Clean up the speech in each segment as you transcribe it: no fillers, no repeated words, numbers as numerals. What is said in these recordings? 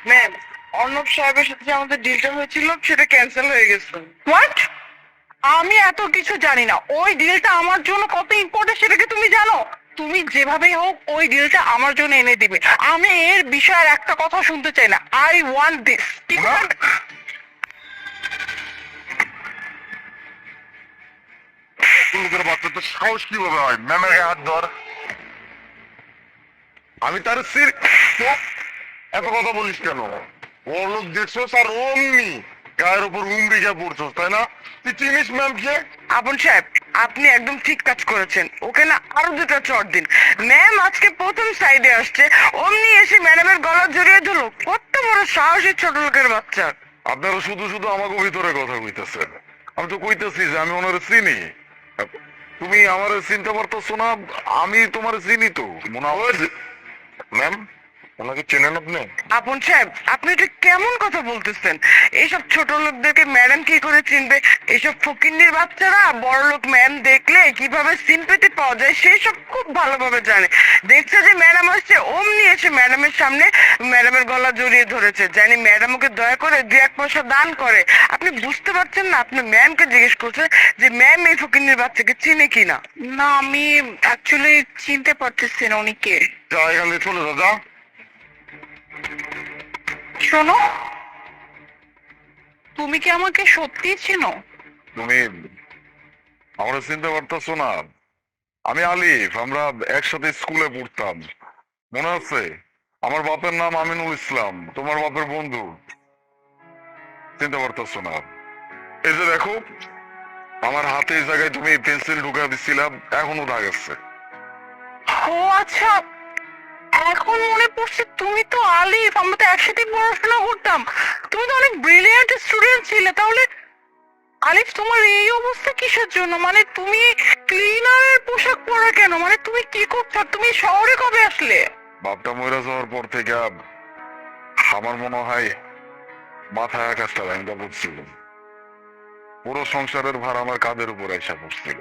Ma'am, Arnab সাহেবের সাথে যে আমাদের ডিলটা হয়েছিল সেটা ক্যান্সেল হয়ে গেছে। হোয়াট? আমি এত কিছু জানি না। ওই ডিলটা আমার জন্য কত ইম্পর্টেন্ট সেটা কি তুমি জানো? তুমি যেভাবেই হোক ওই ডিলটা আমার জন্য এনে দিবে। আমি এর বিষয়ে আর একটা কথা শুনতে চাই না। I want this. লোকের বাচ্চা তো সাহস কিভাবে হয় ম্যামের গায়ে হাত ধর। আমি তার সির এত কথা বলিস কেন? ওর লোক দেখছোস আর অমনি গায়ের উপর হুমড়ি খেয়ে পড়ছোস, তাই না? তুই চিনিস ম্যামকে? আপন সাহেব, আপনি একদম ঠিক কাজ করেছেন। ওকে না আরো দুটো চট দিন। ম্যাম আজকে প্রথম সাইডে আসছে, অমনি এসে ম্যাডামের গলা জড়িয়ে ধরলো। কত বড় সাহসী ছোট লোকের বাচ্চা। আপনারা শুধু শুধু আমাকে ভিতরে কথা কইতেছেন। আমি তো কইতেছি যে আমি ওনার চিনি। তুমি আমার চিনতে পারতেছো না? আমি তোমার চিনি তো মনে হয়। ম্যাম, ওনাকে চেনেন আপনি? আপন সাহেব, আপনি এটা কেমন কথা বলতেছেন? এইসব ছোট লোকদেরকে ম্যাডাম কি করে চিনবে? এইসব ফকিন্নির বাচ্চারা বড় লোক ম্যাম দেখলে কিভাবে সিম্পেথি পাওয়া যায় সেসব খুব ভালোভাবে জানে। দেখছে যে ম্যাডাম আসছে, অমনি এসে ম্যাডামের সামনে ম্যাডামের গলা জড়িয়ে ধরেছে। জানি ম্যাডাম ওকে দয়া করে দু এক পয়সা দান করে। আপনি বুঝতে পারছেন না? আপনি ম্যামকে জিজ্ঞেস করছেন যে ম্যাম এই ফকিন্নির বাচ্চাকে চিনে কিনা। না, আমি অ্যাকচুয়ালি চিনতে পারতেছি না উনি কে। যা এখান থেকে চলে যা, যা। শোনো, তুমি কি আমাকে সত্যিই চিনো? তুমি আমরা চিনতে পারতেছো না? আমি আলিফ, আমরা একসাথে স্কুলে পড়তাম, মনে আছে? আমার বাপের নাম আমিনুল ইসলাম, তোমার বাপের বন্ধু। চিনতে পারতেছো না? এই যে দেখো, আমার হাতে এই জায়গায় তুমি পেন্সিল ঢুকা দিছিলাম, এখনো দাগ আছে। ও আচ্ছা, এখন মনে পড়ছে। তুমি তো আলিফ, আমরা তো একসাথে পড়াশোনা করতাম। তুমি তো অনেক ব্রিলিয়ান্ট স্টুডেন্ট ছিলে। তাহলে আলিফ, তোমার এই অবস্থা কিসের জন্য? মানে তুমি ক্লিনারের পোশাক পরা কেন? মানে তুমি কি করছো? আর তুমি শহরে কবে আসলে? বাপটা মরে যাওয়ার পর থেকে আমার মনে হয় মাথায় আকাশটা ভেঙ্গা পড়ছিল। পুরো সংসারের ভার আমার কাঁধের উপর এসে পড়ছিল।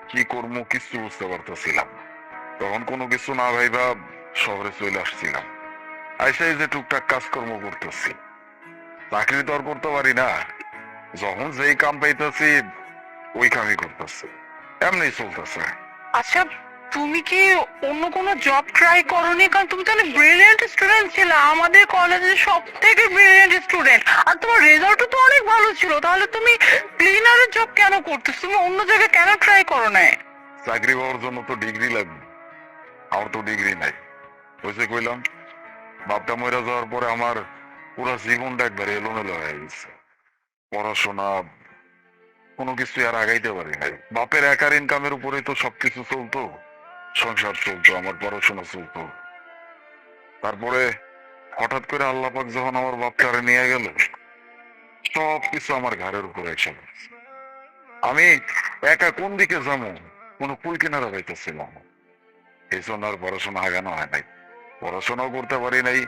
কি করবো কিছু বুঝতে পারতেছিলাম না। তখন কোনো কিছু না ভাইবা শহরে চলে আসছিলাম। আইসা এই যে টুকটাক কাজকর্ম করতেছি। চাকরি তো আর করতে পারি না, যখন যেই কাম পাইতেছি ওই কামই করতেছি, এমনি চলতেছে। আচ্ছা, তুমি কি অন্য কোনো জব ট্রাই করোনি? কারণ তুমি তো অনেক ব্রিলিয়ান্ট স্টুডেন্ট ছিলে, আমাদের কলেজের সব থেকে ব্রিলিয়ান্ট স্টুডেন্ট। আর তোমার রেজাল্টও তো অনেক ভালো ছিল। তাহলে তুমি ক্লিনারের জব কেন করতেছো? তুমি অন্য জায়গায় কেন ট্রাই করো না? চাকরি পাওয়ার জন্য তো ডিগ্রি লাগবে, আমার তো ডিগ্রি নাই। ওই যে কইলাম, বাপটা মরে যাওয়ার পরে আমার পুরো জীবনটা একবার এলোমেলো হয়ে গেছে। পড়াশোনা কোনো কিছু আর আগাইতে পারি নাই। বাপের একার ইনকামের উপরেই তো সবকিছু চলতো, সংসার চলতো, আমার পড়াশোনা চলতো। তারপরে হঠাৎ করে আল্লাহ পাক যখন আমার বাপটারে নিয়ে গেল, সবকিছু আমার ঘাড়ের উপরে এসে পড়ছে। আমি একা কোন দিকে যাবো কোনো কুল কিনারা পাইতেছিলাম না। এই জন্য আর পড়াশোনা আগানো হয় নাই, পড়াশোনাও করতে পারি নাই,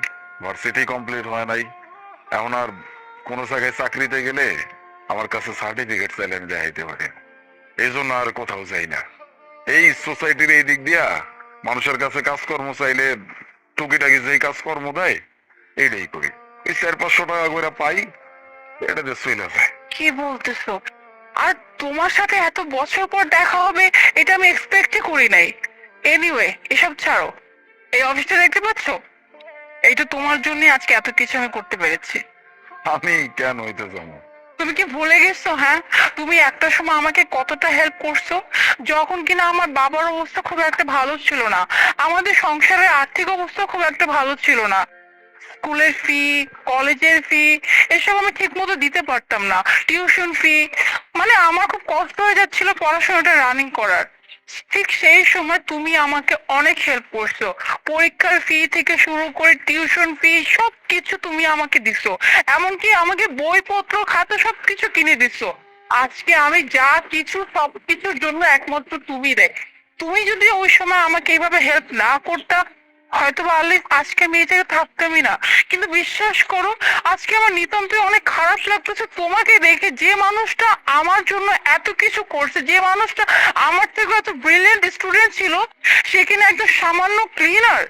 ভার্সিটি কমপ্লিট হয় নাই। এখন আর কোনো জায়গায় চাকরিতে গেলে আমার কাছে সার্টিফিকেট চাইলে আমি দেখাইতে পারি না। এই জন্য আর কোথাও যাই না। এই সোসাইটির এই দিক দিয়া মানুষের কাছে কাজকর্ম চাইলে টুকিটাকি যেই কাজকর্ম দেয় এইটাই করি। এই 400-500 টাকা করে পাই, এটা দিয়ে চলে যায়। কি বলতেছো? আর তোমার সাথে এত বছর পর দেখা হবে এটা আমি এক্সপেক্টই করি নাই। এনিওয়ে, এসব ছাড়ো। এই অফিসটা দেখতে পাচ্ছো? এইটা তোমার জন্য আজকে এত কিছু আমি করতে পেরেছি। আমি কেন হইতে যাবো? তুমি কি ভুলে গেছো? হ্যাঁ, তুমি একটা সময় আমাকে কতটা হেল্প করছো, যখন কিনা আমার বাবার অবস্থা খুব একটা ভালো ছিল না, আমাদের সংসারের আর্থিক অবস্থা খুব একটা ভালো ছিল না। স্কুলের ফি, কলেজের ফি, এসব আমি ঠিক মতো দিতে পারতাম না। টিউশন ফি, মানে আমার খুব কষ্ট হয়ে যাচ্ছিল পড়াশোনাটা রানিং করার। ঠিক সেই সময় তুমি আমাকে অনেক হেল্প করছো। পরীক্ষার ফি থেকে শুরু করে টিউশন ফি সবকিছু তুমি আমাকে দিছো। এমনকি আমাকে বইপত্র খাতা সবকিছু কিনে দিছো। আজকে আমি যা কিছু সবকিছুর জন্য একমাত্র তুমি দেয়। তুমি যদি ওই সময় আমাকে এইভাবে হেল্প না করতা, হয়তো বা আলিফ আজকে আমি এই জায়গায় থাকতামই না। কিন্তু বিশ্বাস করো, আজকে আমার নিতান্তই অনেক খারাপ লাগতেছে তোমাকে দেখে। যে মানুষটা আমার জন্য এত কিছু করছে, যে মানুষটা আমার থেকে এত ব্রিলিয়েন্ট স্টুডেন্ট ছিল, সে কিনা একজন সামান্য ক্লিনার।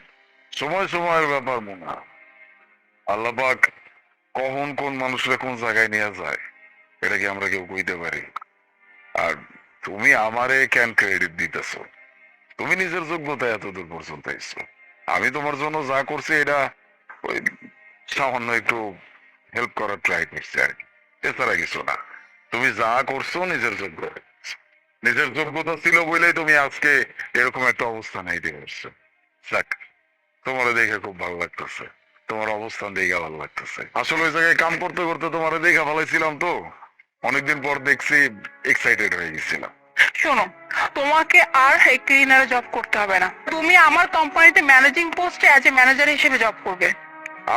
সময় সময়ের ব্যাপার মনে হয়। আল্লাহ পাক কখন কোন মানুষরা কোন জায়গায় নিয়ে যায় এটা কি আমরা কেউ কইতে পারি? আর তুমি আমারে কেন ক্রেডিট দিতেছো? তুমি নিজের যোগ্যতায় এতদূর পর্যন্ত এসছো। আমি তোমার জন্য যা করছি এটা ওই সামান্য একটু হেল্প করার ট্রাই করছি আর কি, এছাড়া কিছু না। তুমি যা করছো নিজের যোগ্যতা, নিজের যোগ্যতা ছিল বলেই তুমি আজকে এরকম একটা অবস্থা নিতে পারছো। যাক, তোমার দেখে খুব ভালো লাগতেছে, তোমার অবস্থান দেখে ভালো লাগতেছে। আসলে ওই জায়গায় কাম করতে করতে তোমার দেখে ভালোছিলাম তো, অনেকদিন পর দেখছি, এক্সাইটেড হয়ে গেছিলাম। শোনো, তোমাকে আর এই ক্লিনারে জব করতে হবে না। তুমি আমার কোম্পানিতে ম্যানেজিং পোস্টে অ্যাজ এ ম্যানেজার হিসেবে জব করবে।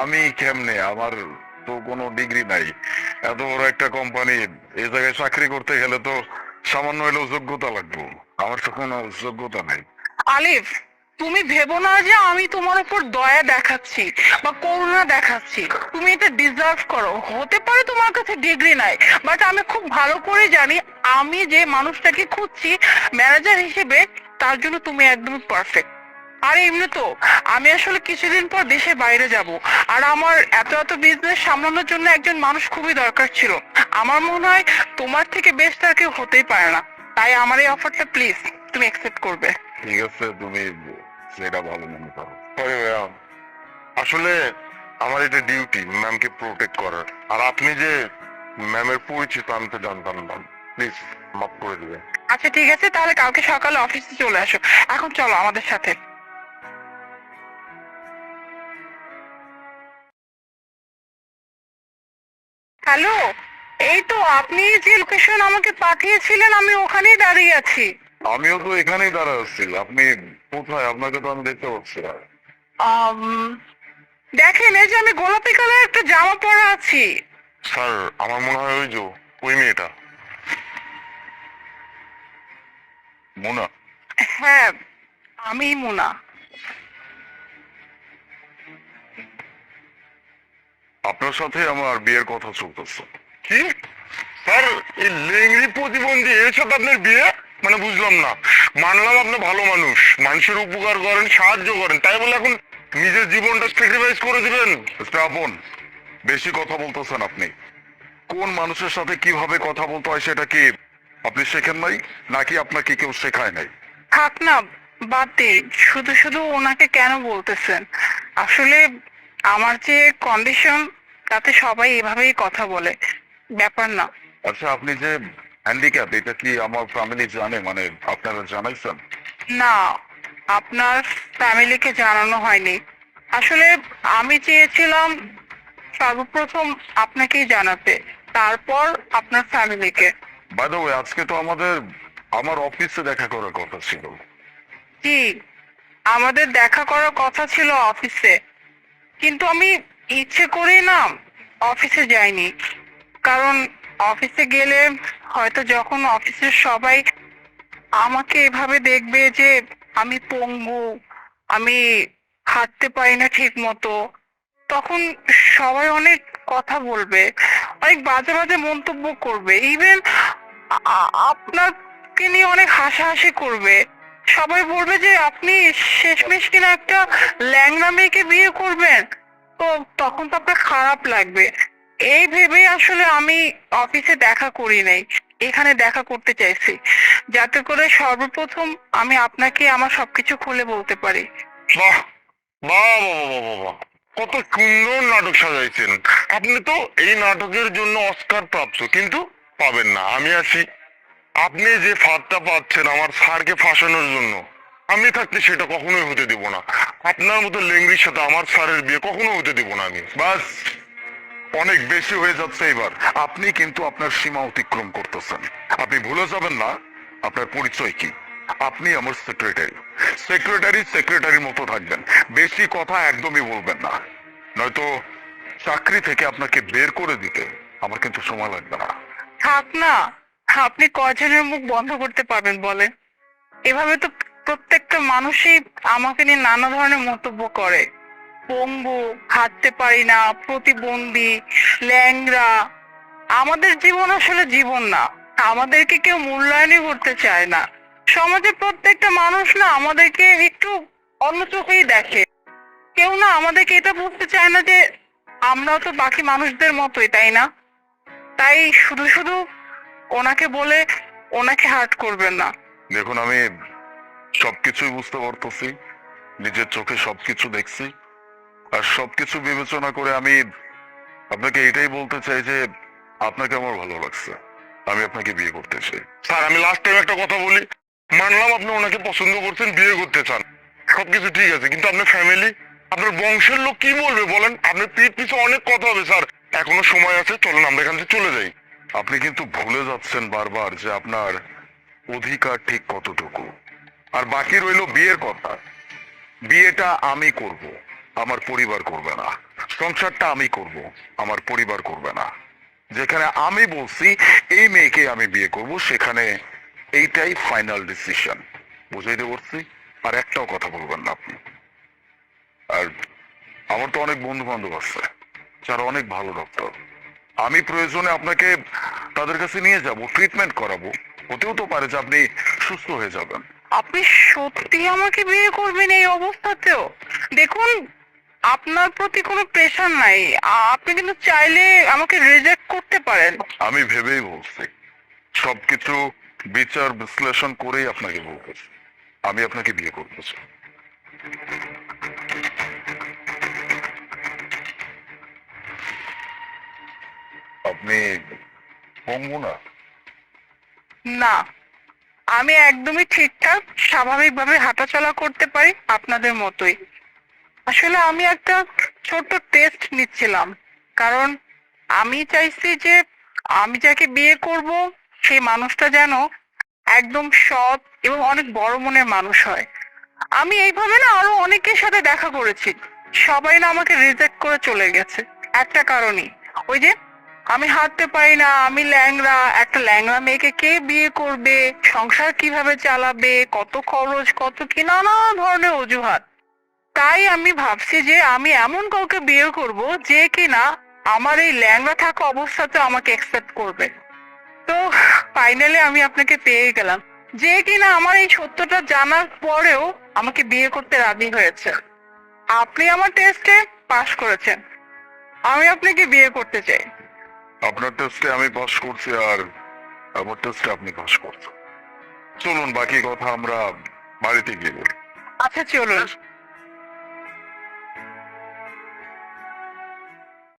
আমি কেমনে? আমার তো কোনো ডিগ্রি নাই। এত বড় একটা কোম্পানি, এই জায়গায় চাকরি করতে গেলে তো সামান্য হলেও যোগ্যতা লাগবে। আমার তো কোনো যোগ্যতা নাই। আলিফ, তুমি ভেবো না যে আমি তোমার উপর দয়া দেখাচ্ছি বা করুণা দেখাচ্ছি। তুমি এটা ডিজার্ভ করো। হতে পারে তোমার কাছে ডিগ্রি নাই, বাট আমি খুব ভালো করে জানি আমি যে মানুষটাকে খুঁজছি ম্যানেজার হিসেবে, তার জন্য তুমি একদম পারফেক্ট। আর এমনি তো আমি আসলে কিছুদিন পর দেশের বাইরে যাব, আর আমার এত এত বিজনেস সামলানোর জন্য একজন মানুষ খুবই দরকার ছিল। আমার মনে হয় তোমার থেকে বেস্ট আর কেউ হতেই পারে না। তাই আমার এই অফারটা প্লিজ তুমি অ্যাকসেপ্ট করবে। ঠিক আছে, তুমি সেটা ভালো মনে করো। আরে ভাইয়া, আসলে আমার এটা ডিউটি ম্যামকে প্রোটেক্ট করার। আর আপনি যে ম্যামের পরিচিত আমি তো জানতাম না, প্লিজ মাফ করে দিবেন। আচ্ছা ঠিক আছে, তাহলে কালকে সকালে অফিসে চলে আসো। এখন চলো আমাদের সাথে। হ্যালো, এই তো আপনি যে লোকেশন আমাকে পাঠিয়েছিলেন আমি ওখানেই দাঁড়িয়ে আছি। আমিও তো এখানেই দাঁড়ায় আছি। আপনি কোথায়? আপনাকে তো আমি দেখতে পাচ্ছি না। আম, দেখেন, এই যে আমি গোলাপি কালার একটা জামা পরা আছি। স্যার, আমার মনে হয় ওই যে ওই মেয়েটা মোনা। হ্যাঁ, আমি মুনা। আপনার সাথে আমার বিয়ের কথা চলতেছে। কি স্যার? এই লেংড়ি প্রতিবন্ধী এর সাথে আপনার বিয়ে? মানে বুঝলাম না। মানলাম আপনি ভালো মানুষ, মানুষের উপকার করেন, সাহায্য করেন, তাই বলে এখন নিজের জীবনটা স্যাক্রিফাইস করে দিবেন? আপন বেশি কথা বলতেছেন আপনি। কোন মানুষের সাথে কিভাবে কথা বলতে হয় সেটা কি আপনি শেখেন নাই, নাকি আপনাকে কেউ শেখায় নাই? থাক না, বাদ দিন। শুধু শুধু ওনাকে কেন বলতেছেন? আসলে আমার যে কন্ডিশন, তাতে সবাই এভাবেই কথা বলে। ব্যাপার না। আচ্ছা, আপনি যে হ্যান্ডিক্যাপ এটা কি আমার ফ্যামিলি জানে? মানে আপনারা জানাইছেন? না, আপনার ফ্যামিলিকে জানানো হয়নি। আসলে আমি চেয়েছিলাম সর্বপ্রথম আপনাকেই জানাতে, তারপর আপনার ফ্যামিলিকে। বাই দ্য ওয়ে, আজকে তো আমার অফিসে দেখা করার কথা ছিল। জি, আমাদের দেখা করার কথা ছিল অফিসে, কিন্তু আমি ইচ্ছে করেই না অফিসে যাইনি। কারণ অফিসে গেলে হয়তো যখন অফিসের সবাই আমাকে এভাবে দেখবে যে আমি পঙ্গু, আমি হাঁটতে পারি না ঠিক মতো, তখন সবাই অনেক কথা বলবে, অনেক বাজে বাজে মন্তব্য করবে। ইভেন আপনাকে নিয়ে অনেক হাসাহাসি করবে। সবাই বলবে যে আপনি শেষমেশ কিনা একটা ল্যাংড়া মেয়েকে বিয়ে করবেন। তো তখন তো আপনার খারাপ লাগবে। এই ভেবেই আসলে আমি অফিসে দেখা করি নাই, এখানে দেখা করতে চাইছি, যাতে করে সর্বপ্রথম আমি আপনাকে আমার সবকিছু খুলে বলতে পারি। বাহ বাহ বাহ বাহ বাহ বাহ। কত সুন্দর নাটক সাজাইছেন আপনি। তো এই নাটকের জন্য অস্কার প্রাপ্ত, কিন্তু পাবেন না। আমি আছি। আপনি যে ফাঁদটা পাচ্ছেন আমার স্যারকে ফাঁসানোর জন্য, আমি থাকতে সেটা কখনোই হতে দিব না। আপনার মতো লেংড়ির সাথে আমার স্যারের বিয়ে কখনো হতে দিব না আমি। বাস, অনেক বেশি হয়ে যাচ্ছে এবার। আপনি কিন্তু আপনার সীমা অতিক্রম করতেছেন। আপনি ভুলে যাবেন না আপনার পরিচয় কি। আপনি আমার সেক্রেটারি। সেক্রেটারির মতো থাকবেন। বেশি কথা একদমই বলবেন না, নয়তো চাকরি থেকে আপনাকে বের করে দিতে আমার কিন্তু সময় লাগবে না। থাক না, আপনি কয়জনের মুখ বন্ধ করতে পারবেন বলেন? এভাবে তো প্রত্যেকটা মানুষই আমাকে নিয়ে নানা ধরনের মন্তব্য করে। পঙ্গু, হাঁটতে পারি না, প্রতিবন্ধী, ল্যাংড়া। আমাদের জীবন আসলে জীবন না, আমাদেরকে কেউ মূল্যায়নই করতে চায় না। সমাজে প্রত্যেকটা মানুষ না আমাদেরকে একটু অন্য চোখেই দেখে। কেউ না আমাদেরকে এটা বুঝতে চায় না যে আমরাও তো বাকি মানুষদের মতোই, তাই না? তাই শুধু শুধু ওনাকে বলে ওনাকে হার্ট করবেন না। দেখুন, আমি সবকিছুই বুঝতে পারতেছি, নিজের চোখে সবকিছু দেখছি, আর সবকিছু বিবেচনা করে আমি আপনাকে এটাই বলতে চাই যে আপনাকে আমার ভালো লাগছে, আমি আপনাকে বিয়ে করতে চাই। স্যার, আমি লাস্ট টাইম একটা কথা বলি, মানলাম আপনি ওনাকে পছন্দ করছেন, বিয়ে করতে চান, সবকিছু ঠিক আছে, কিন্তু আপনার ফ্যামিলি, আপনার বংশের লোক কি বলবে বলেন? আপনার পিঠ পিছে অনেক কথা হবে স্যার, এখনো সময় আছে, চলুন আমরা এখান থেকে চলে যাই। আপনি কিন্তু ভুলে যাচ্ছেন বারবার যে আপনার অধিকার ঠিক কতটুকু। আর বাকি রইল বিয়ের কথা। বিয়েটা আমি করব, আমার পরিবার করবে না। সংসারটা আমি করব, আমার পরিবার করবে না। যেখানে আমি বলছি এই মেয়েকে আমি বিয়ে করব, সেখানে এইটাই ফাইনাল ডিসিশন। বুঝাইতে পারছি? আর একটাও কথা বলবেন না আপনি। আর আমার তো অনেক বন্ধু বান্ধব আছে যারা অনেক ভালো ডক্টর। আমি প্রয়োজনে আপনাকে তাদের কাছে নিয়ে যাব, ট্রিটমেন্ট করাবো। হতেও তো পারে যে আপনি সুস্থ হয়ে যাবেন। আপনি সত্যি আমাকে বিয়ে করবেন এই অবস্থাতেও? দেখুন, আপনার প্রতি কোনো প্রেশার নাই। আপনি কিন্তু চাইলে আমাকে রিজেক্ট করতে পারেন। আমি ভেবেই বলছি, সবকিছু বিচার বিশ্লেষণ করেই আপনাকে বলতেছি, আমি আপনাকে বিয়ে করতে চাই। আপনি পঙ্গু না? না, আমি একদমই ঠিকঠাক স্বাভাবিকভাবে হাঁটাচলা করতে পারি আপনাদের মতোই। আসলে আমি একটা ছোট্ট টেস্ট নিচ্ছিলাম, কারণ আমি চাইছি যে আমি যাকে বিয়ে করব সেই মানুষটা যেন একদম সৎ এবং অনেক বড় মনের মানুষ হয়। আমি এইভাবে না আরো অনেকের সাথে দেখা করেছি, সবাই না আমাকে রিজেক্ট করে চলে গেছে একটা কারণই, ওই যে আমি হাঁটতে পারি না, আমি ল্যাংড়া। একটা ল্যাংড়া মেয়েকে কে বিয়ে করবে, সংসার কিভাবে চালাবে, কত খরচ, কত কি নানা ধরনের অজুহাত। তাই আমি ভাবছি যে আমি এমন কাউকে বিয়ে করব যে কিনা আমার এই ল্যাংড়া থাকা অবস্থাতে আমাকে একসেপ্ট করবে। তো ফাইনালি আমি আপনাকে পেয়ে গেলাম, যে কিনা আমার এই সত্যটা জানার পরেও আমাকে বিয়ে করতে রাজি হয়েছে। আপনি আমার টেস্টে পাশ করেছেন, আমি আপনাকে বিয়ে করতে চাই। আপনার টেস্টে আমি পাস করছি, আর আমার টেস্টে আপনি পাস করছেন। চলুন বাকি কথা আমরা বাড়িতে গিয়ে বলি। আচ্ছা চলুন।